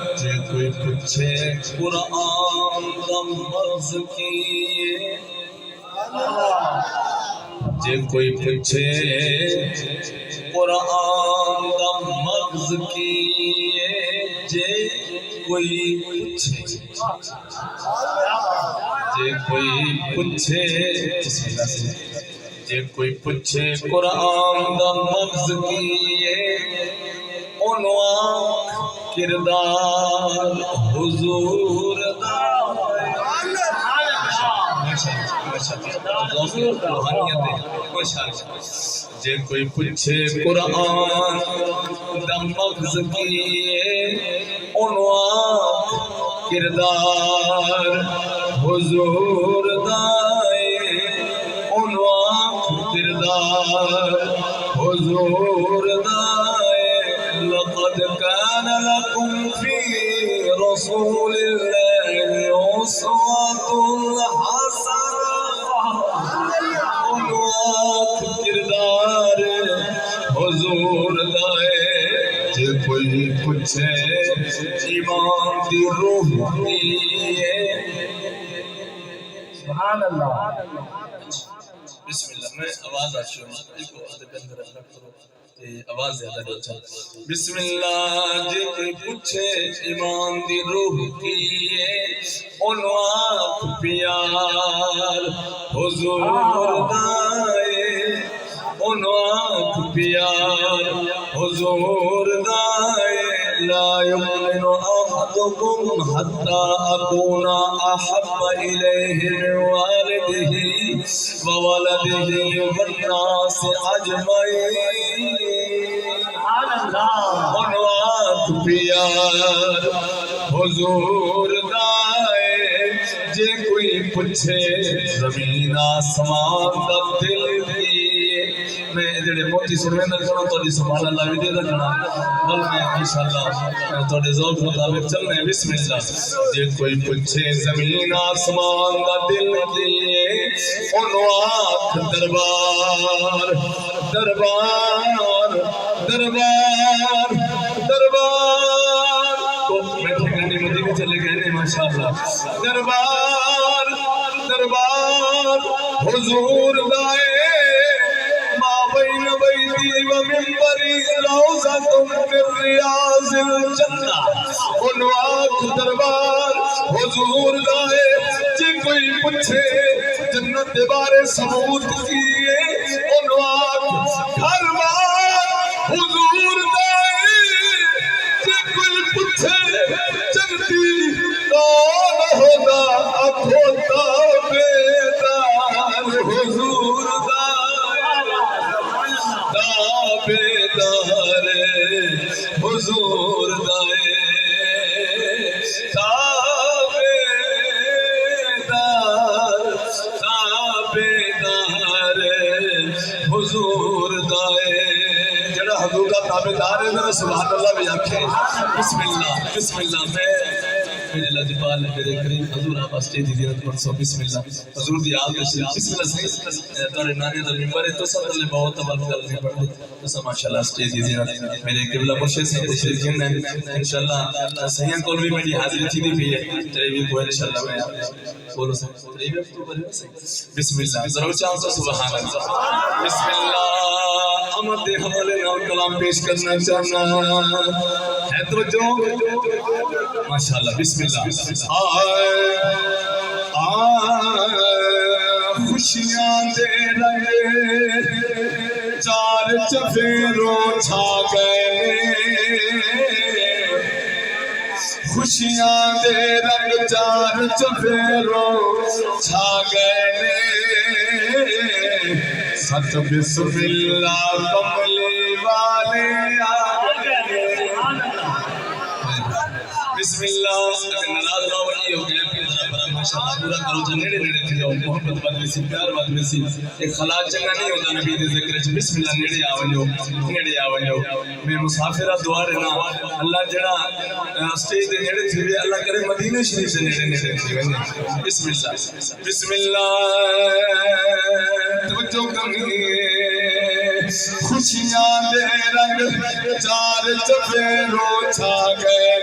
آج کوئی پوچھے قرآن دا مرض کی جے کوئی پوچھے قرآن دا مغز کی جے کوئی پوچھے جے کوئی پوچھے قرآن دا مغز کی عنوان کردار حضور دا جے کوئی پوچھے قرآن دا مغز کی عنوان کردار حضور دا عنوان کردار حضور دا لقد كان لكم في رسول الله أسوة حسنة عنوان کردار حضور دائے جے کوئی پوچھے ایمان دی روح کی سبحان اللہ بسم اللہ میں آواز آشو آواز زیادہ نہیں چاہتا بسم اللہ جے کوئی پوچھے ایمان دی روح کی عنوان پیار حضور دائے عنوان پیار حضور دائے لا يؤمن أحدكم حتى أكون أحب إليه من والده وولده والناس أجمعين عنوان پیار حضور دائے جے کوئی پوچھے زمین آسمان دا دل دی میں جڑے موتی سنوے نہ کروں تو دی سبحان اللہ بھی دے رکھنا بل میں انشاءاللہ تو دی ذوق مطابق چلنے بسم اللہ جے کوئی پوچھے زمین آسمان دا دل دی عنوان دربار دربار دربار دربار تو بیٹھے گانے مدینے چلے گئے ماشاءاللہ دربار دربار حضور دائے ما بین بیتی و منبری روضۃ من ریاض الجنہ عنوان دربار حضور دائے جے کوئی پوچھے جنت دے بارے ثبوت کیے عنوان گھر بار حضور دائے جے کوئی پوچھے جنتی کون ہوگا اب ہوتا بیدار حضور تابیدار حضور دائے تابیدار تابیدار حضور دائے جڑا حضور کا تابیدار ہے ذرا سبحان اللہ بھی آکھیں بسم اللہ میں میرے لجپال میرے کریم حضور آپ اسٹیج دی زیارت پر سو بسم اللہ حضور دی آل تشریف بسم اللہ صحیح تارے نانے در ممبر ہے تو سب اللہ بہت تبال کرنے پڑھ دے تو سب ماشاءاللہ اسٹیج دی زیارت میرے قبلہ مرشد سے تشریف جن ہے انشاءاللہ سہیان کول بھی میری حاضری تھی دی بھی ہے تریبی کو انشاءاللہ میں بولو سب تریبی کو بولو بسم اللہ ضرور چاہوں سے سبحان اللہ بسم اللہ آمد دے حوالے نام کلام پیش کرنا چاہنا ہے تو جو ماشاءاللہ بسم اللہ خوشیاں دے رہے چار چفیروں چھا گئے خوشیاں دے رنگ چار چفیروں چھا گئے ست بسم اللہ کملی والے آگئے بسم اللہ اگر نراز نہ ہو رہی ہو گئے ماشاءاللہ پورا کرو جا نیڑے نیڑے تھی جاؤ محبت بد میں سی پیار بد میں سی ایک خلاق چنگا نہیں ہوتا نبی دے ذکر چ بسم اللہ نیڑے آونجو میں مسافرہ دعا رہنا اللہ جڑا سٹیج دے نیڑے تھی اللہ کرے مدینہ شریف دے نیڑے نیڑے تھی بسم اللہ توجہ کرنی خوشیاں دے رنگ چار چفیروں چھا گئے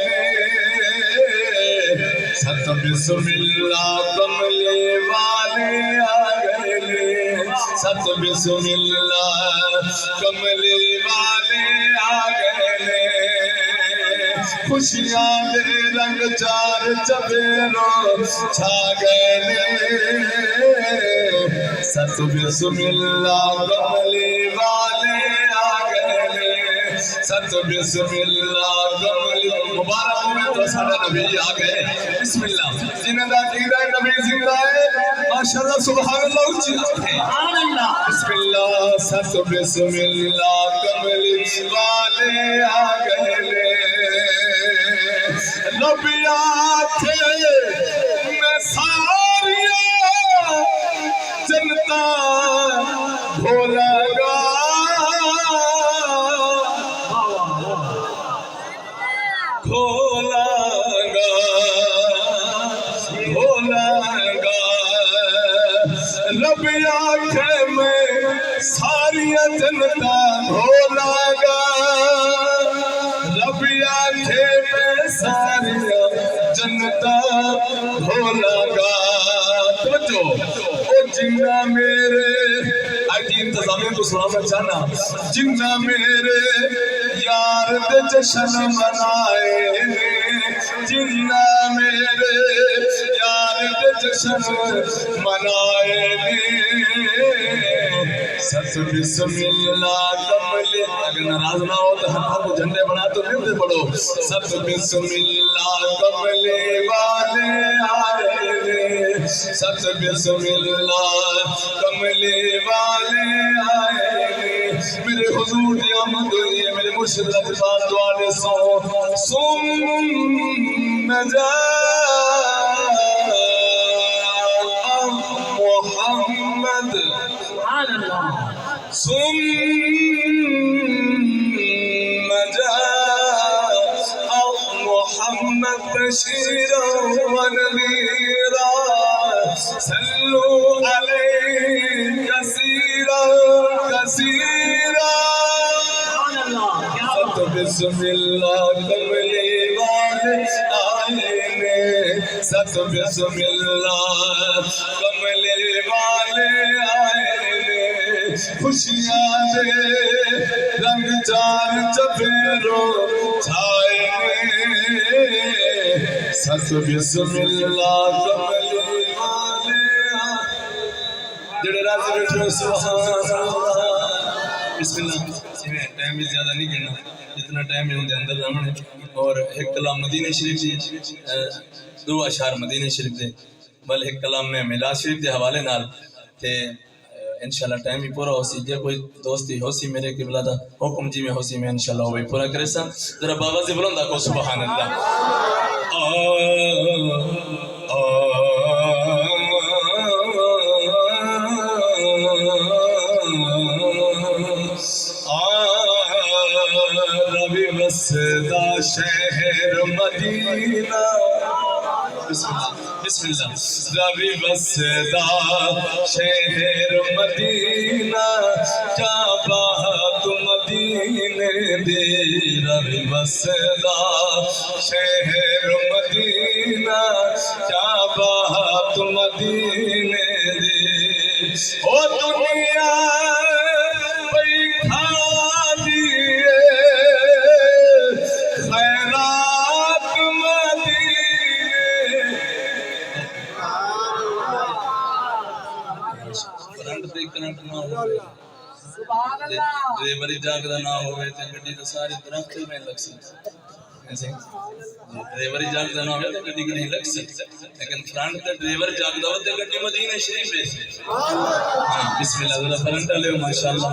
ست بسم اللہ کملے والے آ گئے ست بسم اللہ کملے والے آ گئے خوشیاں دے رنگ چار چفیروں چھا گئے ست بسم اللہ کملے والے آ گئے ست بسم اللہ کملے مبارک میں تو سارا نبی آ گئے بسم اللہ جنہیں دا دیدہ نبی زندہ ہے ماشاءاللہ سبحان اللہ اچھی بسم اللہ ست بسم اللہ کملے والے آ گئے نبی آتھے میں ساریاں جنتا بھولا گا کھولا گا بھولا گا رب آنکھے میں ساری جنتا بھولا گا رب آنکھے میں ساری جنتا بھولا گا توجہ او جنہ میرے آئی انتظامیہ کو سنانا چاہنا جنہ میرے یار دے جشن منائے جنہ میرے یار دے جشن منائے ست بسم اللہ کملے اگر ناراض نہ ہو تو ہاتھوں کو جھنڈے بنا تو ملتے پڑھو ست بسم اللہ کملے والے آئے ست بسم اللہ کملے والے آئے میرے حضور دی آمد ہوئی ہے میرے مرشد لطفات دوارے سن جا محمد سن جا محمد بشیرا ونذیرا صلوا علیہ کثیرا کثیرا ست بسم اللہ کملے والے آئے ست بسم اللہ کملے والے آئے خوشیاں دے رنگ چار چفیروں چھائے ست بسم اللہ کملے والے جڑے راضی بیٹھے سبحان اللہ بسم اللہ ٹائم بھی زیادہ نہیں کرنا جتنا ٹائم ہے ان دے اندر رہنے اور ایک کلام مدینہ شریف دی دو اشعار مدینہ شریف دے بل ایک کلام میں میلاد شریف دے حوالے نال تے انشاءاللہ ٹائم ہی پورا ہو سی جے کوئی دوستی ہو سی میرے قبلہ دا حکم جی میں ہو سی میں انشاءاللہ وہ بھی پورا کرے سا ذرا بابا سے بلندہ کو سبحان اللہ ربی وسدا شہر مدینہ بسم اللہ ربی وسدا شہر مدینہ کیا بات مدینے دی ربی وسدا شہر مدینہ کیا بات مدینے دی او دنیا ڈریوری جاگدا نہ ہوئے تے گڈی تے ساری درخت میں لگ سکتی ڈریوری جاگدا نہ ہوئے تے گڈی نہیں لگ سکتی لیکن فرنٹ تے ڈریور جاگدا ہو تے گڈی مدینہ شریف ہے بسم اللہ ذرا فرنٹ لے ماشاءاللہ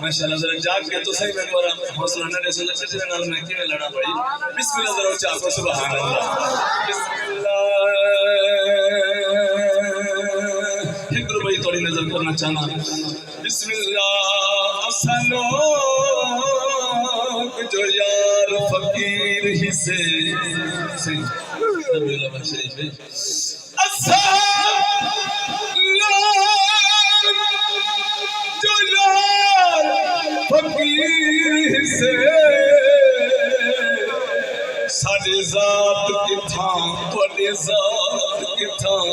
ماشاءاللہ ذرا جاگ کے تو صحیح میں میرا حوصلہ نہ رسل چچے نال میں کیویں لڑا بھائی بسم اللہ ذرا چاہو سبحان اللہ بسم اللہ کرنا چاہنا بسم اللہ اسلو جو یار فقیر ہی سے جو یار فقیر سے ساڑی ذات کی تھاں توڑی ذات کی تھاں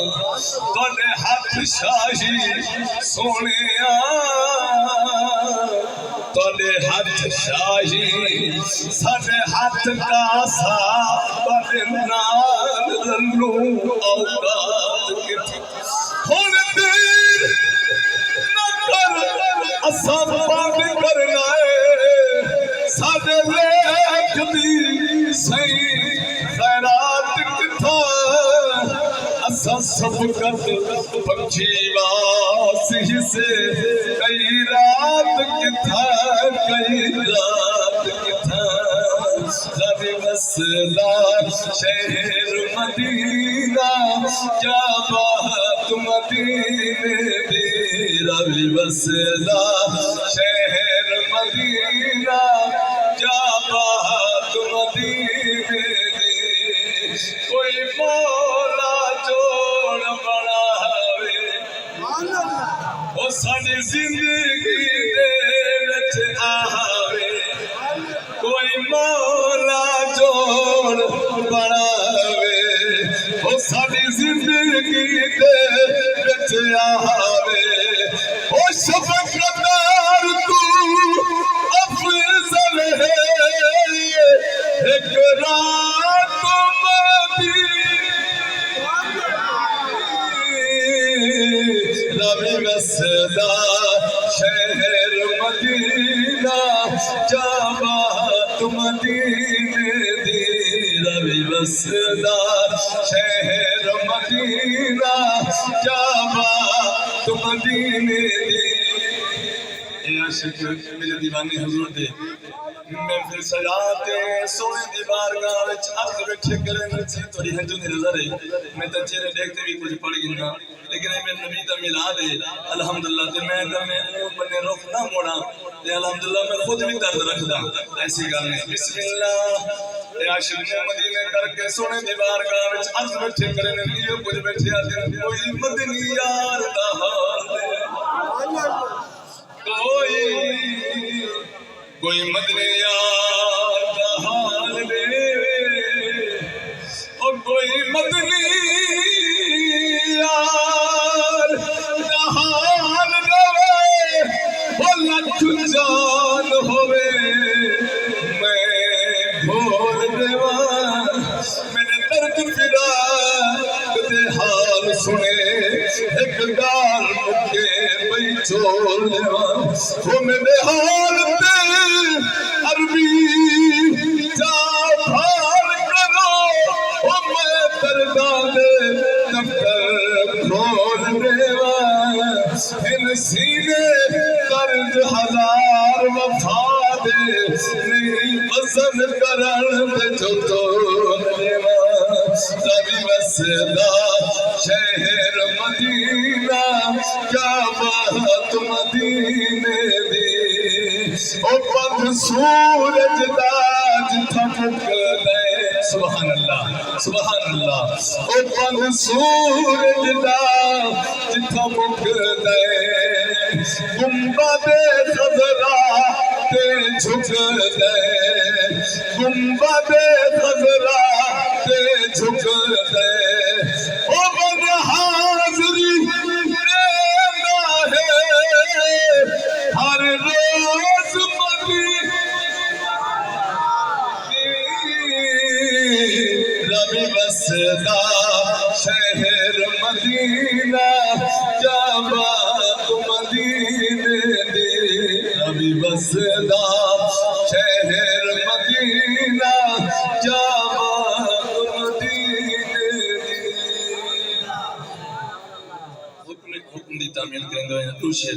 توڑے ہاتھ شاہی سونے توڑے ہاتھ شاہی ساڑے ہاتھ کاسا توڑے نال رنو اوقات کی تھاں ہونے دیر نہ کر اصاب باندھ کرنا ہے ساڑے لیک دی صحیح خیرات کتھا اسا سب کت پکھی واسی سے کئی رات کتھا ربی مسئلہ شہر مدینہ کیا بات مدینے دی ربی مسئلہ شہر مدینہ کیا بات مدینے دی کوئی مولا جوڑ بڑھاوے وہ ساری زندگی دے وچ آوے کوئی مولا جوڑ بڑھاوے وہ ساری زندگی دے وچ آوے وہ شفقتار تو افضل ہے ایک رات ربی مسئلہ شہر مدینہ جامعات مدینے دی ربی مسئلہ شہر مدینہ جامعات مدینے دی اے عاشق میرے دیوانے حضور دے میں پھر سجاتے سونے دی بارگاہ وچ اکھ بیٹھے کرے نچی توڑی ہنجو دی نظر ہے میں تے چہرے دیکھتے بھی کچھ پڑھ گیا لیکن میں نبی دا میلاد ہے الحمدللہ تے میں بنے رخ نہ موڑا تے الحمدللہ میں خود بھی درد رکھدا ایسی گل نہیں بسم اللہ اے عاشق مدینے کر کے سونے دی بارگاہ وچ اکھ بیٹھے کرے نبی کچھ بیٹھے آتے کوئی مدنی یار دا حال کوئی مدنی یار دا حال دے اور کوئی مدنی یار دا حال دے وہ لکھ جان ہوئے میں بھول دیوان میرے درد پھرا دے حال سنے ایک گال مکے بھئی چھوڑ دیوان وہ میرے حال دے عربی جا بھار کرو وہ میں دردانے دفتر کھول دیوان ان سینے درد ہزار وفا دے نہیں پسند کرن دے جو تو دیوان ربی مسئلہ شہر مدینہ کیا بات مدینے دی او پند سورج داج تھپک لے سبحان اللہ او پند سورج داج تھپک لے گنبد خضرا تے جھک لے گنبد خضرا تے جھک لے او بن حاضری دینا ہے ہر روز ربی مسئلہ شہر مدینہ جامعات مدینے دی ربی مسئلہ شہر مدینہ جامعات مدینے دی حکم دی تعمیل کریں گے تو شیر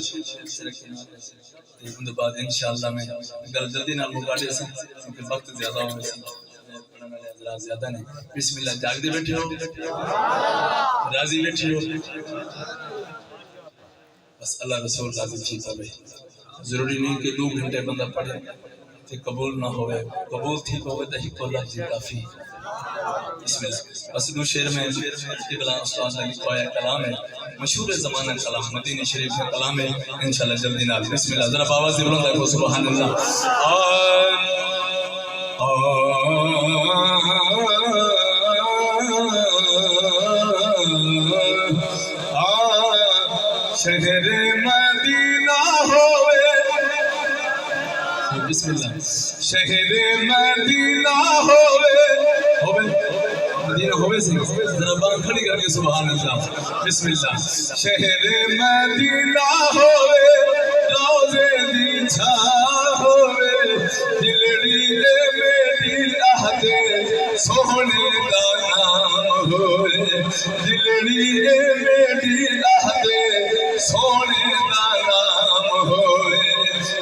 دیکھنے بعد انشاءاللہ میں گل جلدی نہ مکاڑے سے کیونکہ وقت زیادہ ہو گئے زیادہ نہیں بسم اللہ جاگ دے بیٹھے ہو راضی بیٹھے ہو بس اللہ رسول راضی تھی پوے ضروری نہیں کہ 2 گھنٹے بندہ پڑھے تے قبول نہ ہوئے قبول تھی پوے تے ہک لفظ کافی بسم اللہ بس 2 شعر میں قبلہ استاد نے لکھوایا کلام ہے مشہور زمانہ کلام مدینہ شریف کا کلام ہے انشاءاللہ جلدی نال بسم اللہ ذرا آواز بلند رکھو سبحان اللہ شہر مدینہ ہوئے بسم اللہ شہر مدینہ ہوئے مدینہ ہوئے سے ذرا بات کھڑی کر کے سبحان اللہ بسم اللہ شہر مدینہ ہوئے روزے دی چھا ہوئے دلڑی دے میری اہدے سونے دا نام ہوئے دلڑی دے میری اہدے سونے دا نام ہوئے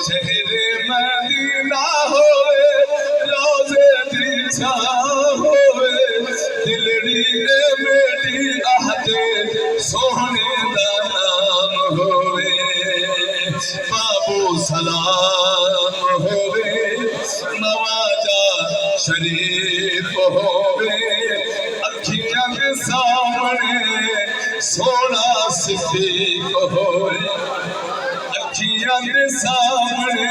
شہر مدینہ ہوئے روزے دی چھا ہوئے دلڑی دے میری اہدے سونے دا نام ہوئے بابو سلام ہوئے نواجہ شریف ہوئے اکھیاں کے سامنے سونا صدیق ہوئے اکھیاں کے سامنے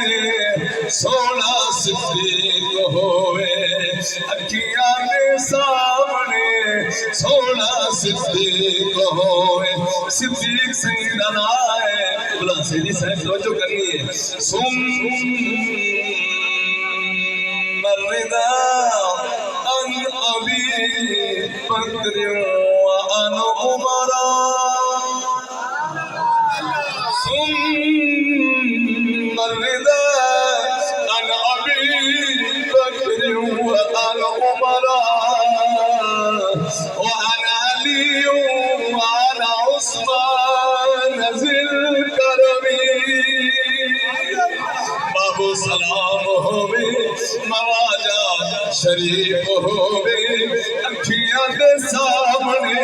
سونا صدیق ہوئے اکھیاں کے سامنے سونا صدیق ہوئے صدیق سیدنا ہے بلا سیدی صاحب توجہ کرنی ہے ثم الرضا عن ابی بکر وعن عمر ثم الرضا عن ابی بکر وعن عمر وعن علی وعن عثمان ذی الکرم بابو سلام ہوئے نواجہ شریف ہوئے اکھیاں دے سامنے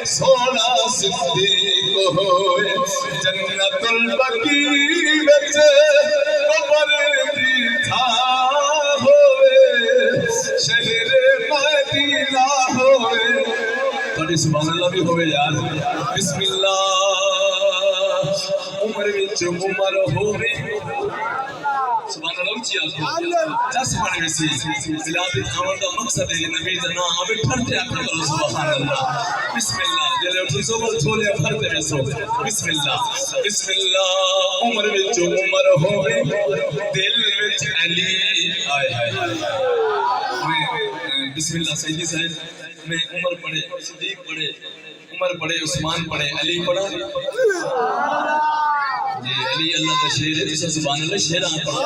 سونا صدیق ہوئے جنت البقیع وچ قبر دی تھا ہوئے شہر مدینہ ہوئے بڑی سبحان اللہ بھی ہوئے یار بسم اللہ عمر وچ عمر ہوئے سبحان اللہ اچھی آخو جس پڑھے ویسی بلاد آمد کا مقصد ہے نبی جنا آبے پھرتے آکھا کرو سبحان اللہ بسم اللہ جلے اٹھو زبر چھولے پھرتے ویسو بسم اللہ عمر وچ عمر ہوئے دل وچ علی آئے آئے بسم اللہ سیدی صاحب میں عمر پڑھے صدیق پڑھے عمر پڑھے عثمان پڑھے علی پڑھا جی علی اللہ کا شیر ہے جسے سبحان اللہ شیر آن پڑھا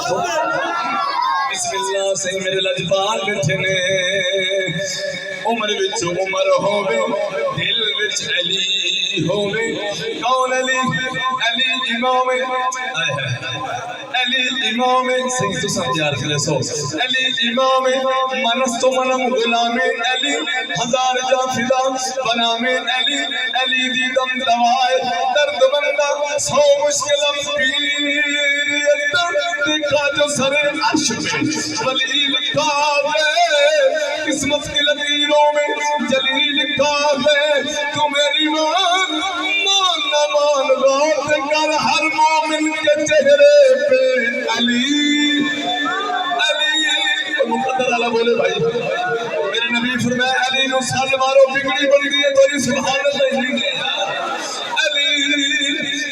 بسم اللہ سے میرے لجبال بیٹھے نے عمر وچ عمر ہوئے دل وچ علی ہوئے کون علی علی امام علی امام سنگ تو سمجھار کھلے سو علی امام منستو منم غلام علی ہزار جا فدا بنام علی علی دی دم دوائے درد بندہ سو مشکلم پیر دیکھا جو سر عرش میں ولی لکھا ہے قسمت کی لکیروں میں جلی لکھا ہے تو میری مان نہ مان غور کر ہر مومن کے چہرے پہ علی علی مقدر اللہ بولے بھائی میرے نبی فرمائے علی نو سال مارو بگڑی بن گئی ہے تو سبحان اللہ ہی نہیں علی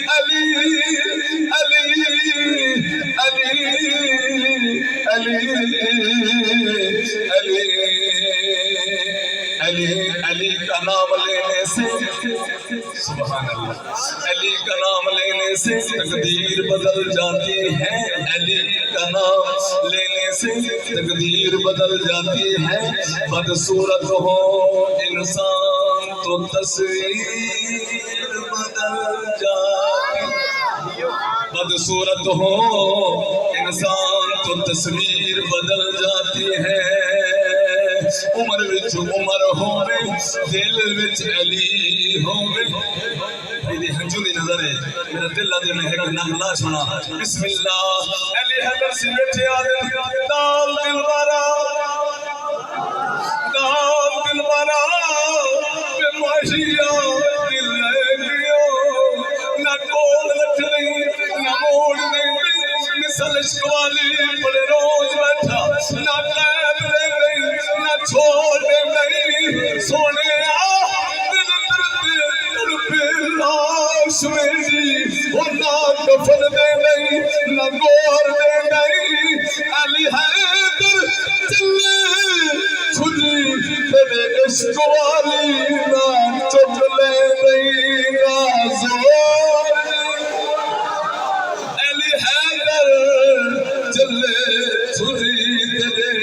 علی علی علی علی علی علی علی کا نام لینے سے سبحان اللہ علی کا نام لینے سے تقدیر بدل جاتی ہے علی کا نام لینے سے تقدیر بدل جاتی ہے بدصورت ہو انسان تو تصویر بدل جاتی بدصورت ہو انسان تو تصویر بدل جاتی ہے عمر وچ عمر ہوئے دل وچ علی ہوئے میرے ہنجو دی نظر نظر ہے میرا دل دے میں ایک نغمہ سنا بسم اللہ علی حیدر سے بیٹھے آدم دال دل بارا بے معاشیہ دل لے نہ کول لٹھ نہیں نہ موڑ نہیں مثل عشق والی بڑے روز بیٹھا نہ قید لے نہیں نہ چھوڑ دے نہیں سونے دل تڑپے لاش میری وہ نہ کفن دے نہیں نہ گور دے نہیں علی حیدر چلے خودی تیرے عشق والی نہ چپ لے نہیں نہ زور علی حیدر چلے خودی تیرے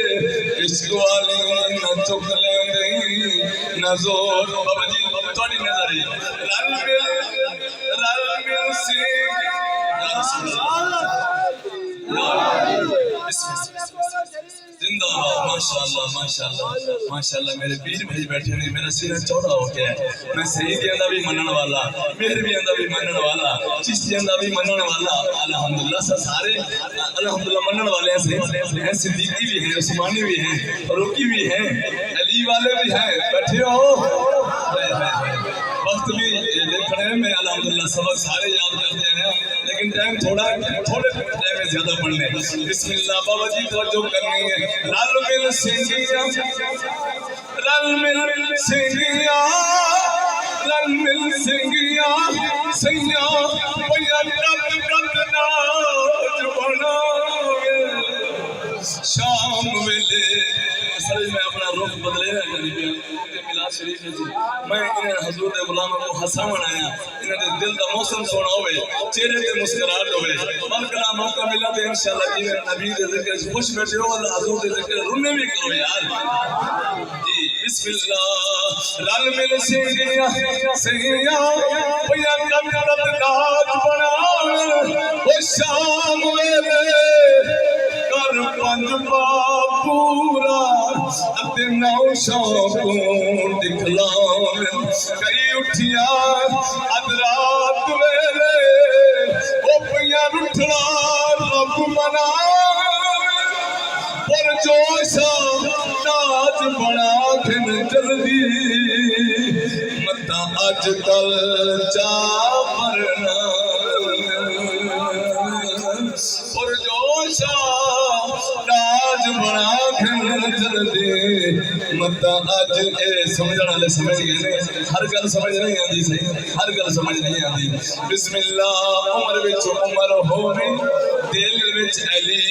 عشق والی نہ چپ لے نہیں نہ زور بابا جی تھوڑی نظر ہے رل مل سی یا رسول اللہ زندہ باد ماشاءاللہ میرے پیر بھائی بیٹھے نے میرا سینہ چوڑا ہو گیا ہے میں سیدیاں دا بھی منن والا مہرویاں دا بھی منن والا چشتیاں دا بھی منن والا الحمدللہ سارے الحمدللہ منن والے ہیں صدیقی بھی ہیں عثمانی بھی ہیں فاروقی بھی ہیں علی والے بھی ہیں بیٹھے ہو وقت بھی دیکھ رہے ہیں میں الحمدللہ سبق سارے یاد کرتے ہیں لیکن ٹائم تھوڑے ٹائم میں زیادہ پڑھنے بسم اللہ بابا جی توجہ کرنی ہے رل مل سنگیاں رل مل سنگیاں رل مل سنگیاں سیاں پیا کت ناچ بنا شام ویلے اصل میں اپنا رخ بدلے ہے غریبیاں میلاد شریف ہے جی میں انہیں حضور دے غلاموں کو ہساون آیا انہیں دے دل دا موسم سونا ہوئے چہرے تے مسکراہٹ ہوئے بلکہ موقع ملا تے انشاءاللہ جی میرے نبی دے ذکر خوش بیٹھے ہو اللہ حضور دے ذکر رونے بھی کرو یار جی بسم اللہ رل مل سنگیاں سنگیاں پیا کت ناچ بنا وہ شام ویلے کر پنج پورا اتے نو شوقوں دکھلاؤں کئی اٹھیاں اد رات ویلے وہ پیاں رٹھنا رب منا پر جوشا ناچ بنا کھن جلدی متا اج کل چا مرنا پر جوشا ناچ بنا کھن جلدی متا اج اے سمجھن والے سمجھ گئے ہر گل سمجھ نہیں آندی صحیح ہر گل سمجھ نہیں آندی بسم اللہ عمر وچ عمر ہووے دل وچ علی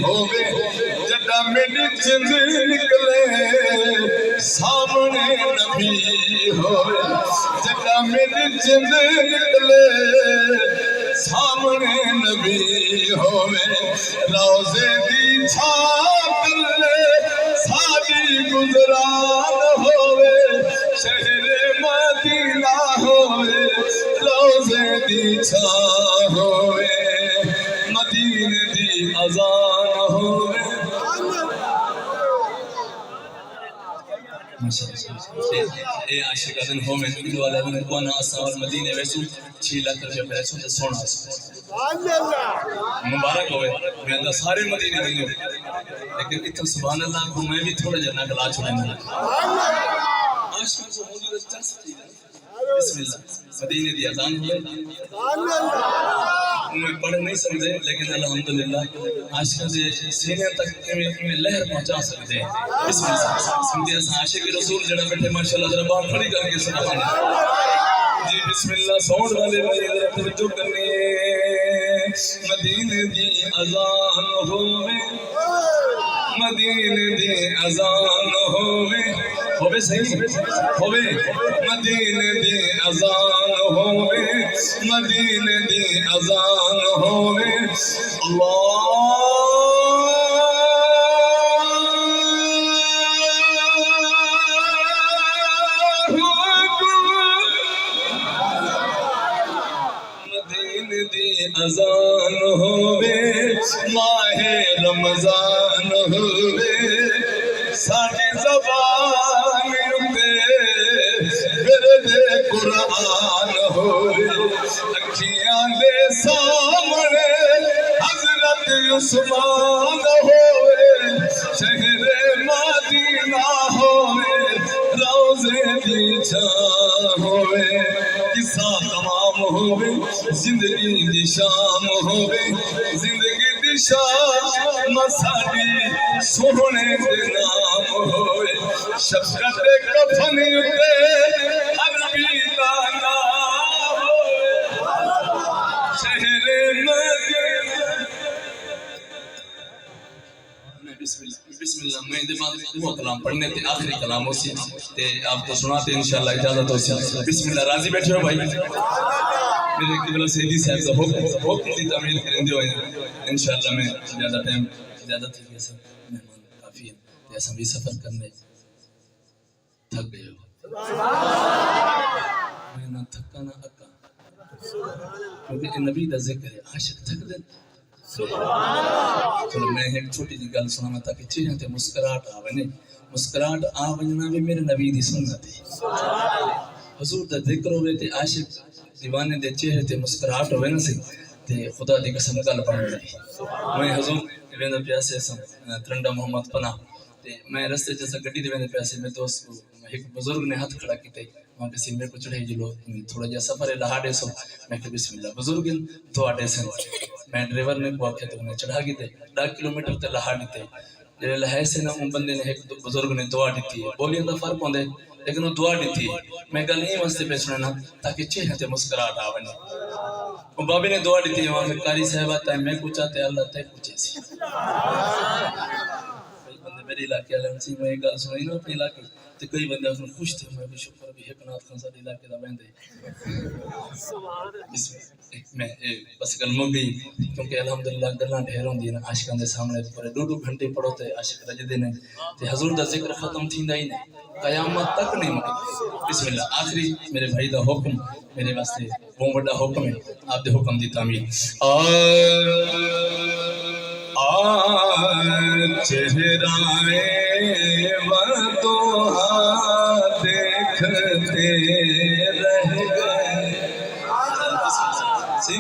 ہووے جدا میری جند نکلے سامنے نبی ہووے جدا میری جند نکلے سامنے نبی ہووے روزے دی چھاپ لے ساری گزران ہووے شہر مدینہ ہووے روزے دی چھاپ ہووے مدینے دی اذان ہووے اے عاشق دن ہو میں دل والا دن کونا اساور مدینے ویسو 6 لاکھ روپے پیسوں تے سونا سبحان اللہ مبارک ہوئے میں دا سارے مدینے نہیں ہو لیکن اتنا سبحان اللہ کو میں بھی تھوڑا جنا گلا چھوڑیں سبحان اللہ عاشق کو ہوندی چل سکتی بسم اللہ مدینے دی اذان ہوئے سبحان اللہ میں پڑھ نہیں سکتے لیکن الحمدللہ عاشق دے سینے تک میں لہر پہنچا سکتے ہیں بسم اللہ سمجھے اساں عاشق رسول جڑا بیٹھے ماشاءاللہ ذرا بات کھڑی کر کے سبحان اللہ جی بسم اللہ ساؤنڈ والے بھائی ذرا توجہ کرنی مدینے دی اذان ہووے مدینے دی اذان ہووے صحیح ہووے مدینے دی اذان ہووے مدینے دی اذان ہووے مدینے دی اذان ہووے ماہ رمضان ہووے ساڈی زبان تے تے قرآن ہوئے اکھیاں دے سامنے حضرت عثمان ہوئے شہر مدینہ ہوئے روزے دی چھاں ہوئے قصہ تمام ہوئے زندگی دی شام ہوئے زندگی دی شام مساڑی سونے دے نام ہوئے شفقت کفن اتے عربی دانا ہوئے شہر مدینہ بسم اللہ میں دے بعد وہ کلام پڑھنے تھے آخری کلام اسی تے آپ کو سناتے انشاءاللہ اجازت ہو سی بسم اللہ راضی بیٹھے ہو بھائی میرے قبلہ سیدی صاحب کا حکم دی تعمیل کریں دے ہوئے انشاءاللہ میں زیادہ ٹائم اجازت ہے کہ سب مہمان کافی ہیں ایسا بھی سفر کرنے تھک گئے ہو میں نہ تھکا نہ اکا کیونکہ نبی دا ذکر ہے عاشق تھک دے چلو میں ایک چھوٹی جی گل سنا تاکہ چہرے تے مسکراہٹ آوے مسکراہٹ آونا بھی میرے نبی دی سنت ہے حضور دا ذکر ہوئے تے عاشق دیوانے دے چہرے تے مسکراہٹ ہوئے نا سی تے خدا دی قسم گل پڑھ لگی میں حضور ویندا پیاسے سن ترنڈا محمد پناہ تے میں رستے جیسا گڈی دے ویندا پیاسے میں دوست ایک بزرگ نے ہاتھ کھڑا کیتے وہاں کسی میرے کو چڑھے جلو تھوڑا جا سفر ہے لہاڑے سو میں کہ بسم اللہ بزرگ دعا دے سن میں ڈرائیور نے کو آکھے تو انہیں چڑھا گی تے 10 کلومیٹر تے لہاڑی تے جڑے لہے سے نا ان بندے نے ایک بزرگ نے دعا دیتی ہے بولیاں دا فرق ہوندے لیکن وہ دعا دیتی ہے میں گل نہیں واسطے پہ سننا تاکہ چہرے تے مسکراہٹ آوے وہ بابے نے دعا دیتی ہے وہاں سے قاری صاحب آتا ہے میں کچھ آتے اللہ تے کچھ ایسی میرے علاقے والے سے میں ایک گل سنائی نا اپنے علاقے تو کئی بندے اس میں خوش تھے میں بھی شکر بھی ایک نات خان سارے علاقے دا بہن دے میں بس گل مو گئی کیونکہ الحمدللہ گلاں ڈھیر ہوندی نا عاشقاں دے سامنے پورے 2-2 گھنٹے پڑھو تے عاشق رجدے نے تے حضور دا ذکر ختم تھیندا ہی نہیں قیامت تک نہیں مکے بسم اللہ آخری میرے بھائی دا حکم میرے واسطے بہت بڑا حکم ہے آپ دے حکم دی تعمیل چہرائے وردوہا دیکھتے رہ گئے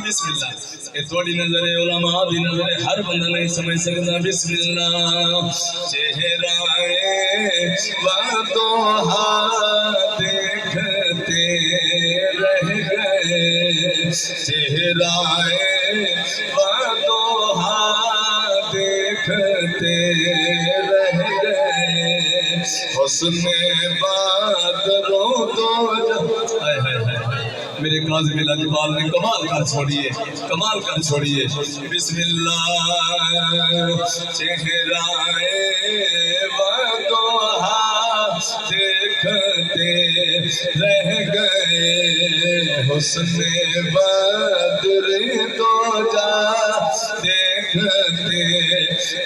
بسم اللہ یہ تھوڑی نظر ہے علماء بھی نظر ہے ہر بندہ نہیں سمجھ سکتا بسم اللہ چہرائے وردوہا دیکھتے رہ گئے چہرائے وردوہا دیکھتے رہ گئے حسن بادروں تو میرے قاضی لاجوال نے کمال کر چھوڑیے بسم اللہ چہرائے وردوہا دیکھتے رہ گئے حسن بدر تو جا دیکھتے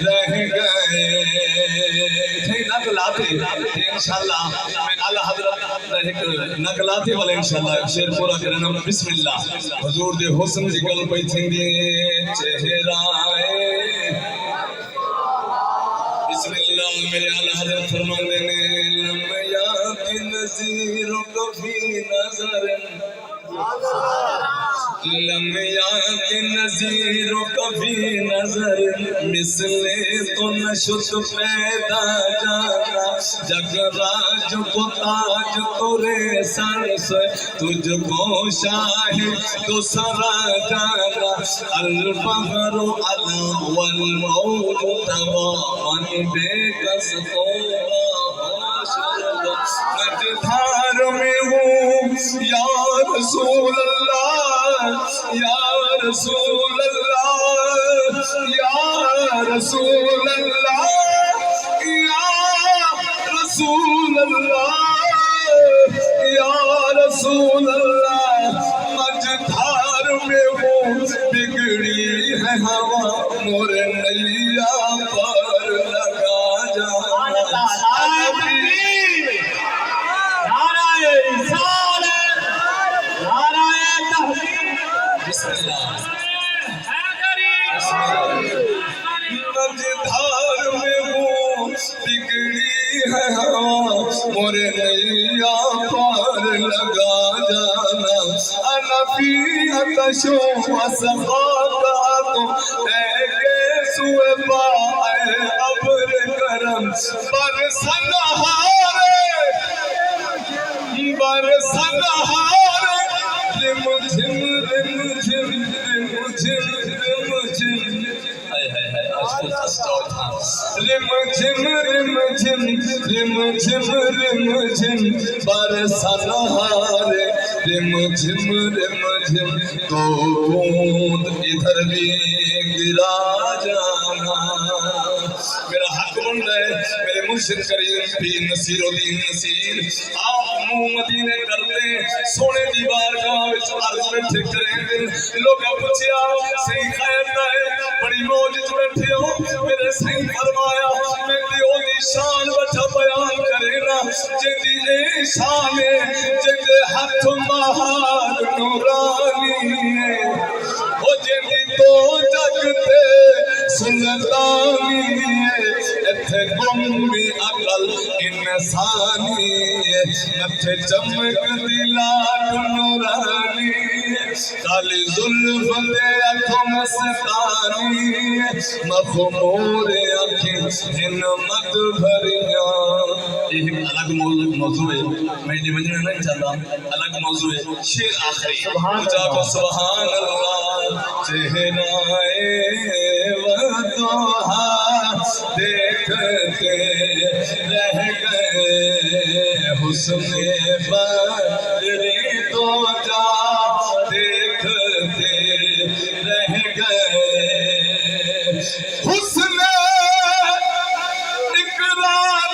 رہ گئے نقلاتے انشاءاللہ میں اعلیٰ حضرت نقلاتے والے انشاءاللہ شیر پورا کرنا بسم اللہ حضور دے حسن دی گل پئی تھیندی چہرائے بسم اللہ میرے اعلیٰ حضرت فرماندے نے لم یاتی نظیر کبھی نظر لم یاتی نظیر کبھی نظر مثل تو نشد پیدا جانا جگ راج کو تاج تورے سر سے تجھ کو شاہ تو سرا جانا البحر علا والموج تواما بے کس توبہ نجدھار میں ہوں یا رسول اللہ یا رسول اللہ یا رسول اللہ یا رسول اللہ یا رسول اللہ مجدھار میں ہوں بگڑی ہے ہوا مور نیا پر لگا جانا مجدھار میں ہوں بگڑی ہے ہوا مور نیا پر لگا انا فی عطش وسقاطعکم اے سوئے پائے ابر کرم برسنہار رم جھم رم جھم رم جھم رم جھم رم جھم رم جھم رم جھم رم جھم برسنہار رم جھم رم جھم تو بوند ادھر بھی گرا جانا میرا حق بن رہے میرے مرشد کریم پیر نصیر الدین نصیر آپ منہ مدینے کرتے سونے دی بارگاہ وچ عرض بیٹھے کریں لوگا پوچھیا صحیح خیر ہے بڑی موج وچ بیٹھے ہو میرے صحیح فرمایا میں دیو دی شان وٹھا بیان کرے نا جندی اے شان ہے جندے ہاتھ مہار نورانی ہے او جندی تو جگتے سلطانی ہے اتھے گمی عقل انسانی ہے اتھے چمک دلات نورانی ہے کالی ظلف دے اکھوں مستانی ہے مخمور اکھیں ہنمت بھریاں یہ الگ موضوع ہے میں یہ بجنے نہیں چاہتا الگ موضوع ہے شیر آخری جا کو سبحان اللہ چہرائے وضحا دیکھتے رہ گئے حسن بدری تو جا دیکھتے رہ گئے حسن اقرار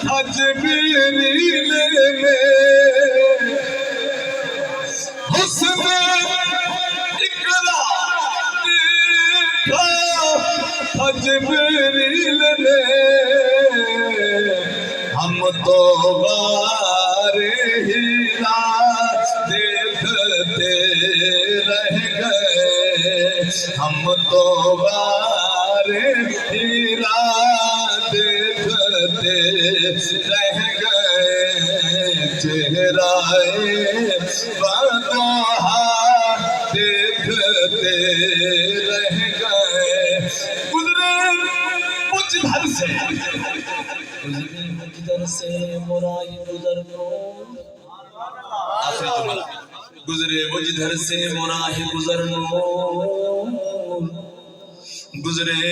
تھا جبریل میں حسن جبریل نے ہم تو غار ہیرا دیکھتے رہ گئے ہم تو غار ہیرا دیکھتے رہ گئے چہرائے وضحا دیکھتے رہ گئے گزرے مجھ در سے مرائی گزر کو آخری جملہ گزرے مجھ در سے مرائی گزر نور گزرے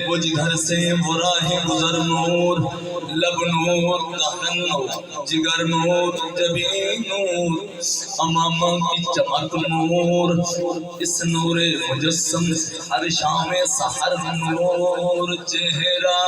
مجھ در سے مرائی گزر نور لب نور دہن نور جگر نور جبین نور امامہ کی چمک نور اس نور مجسم ہر شام سحر نور چہرہ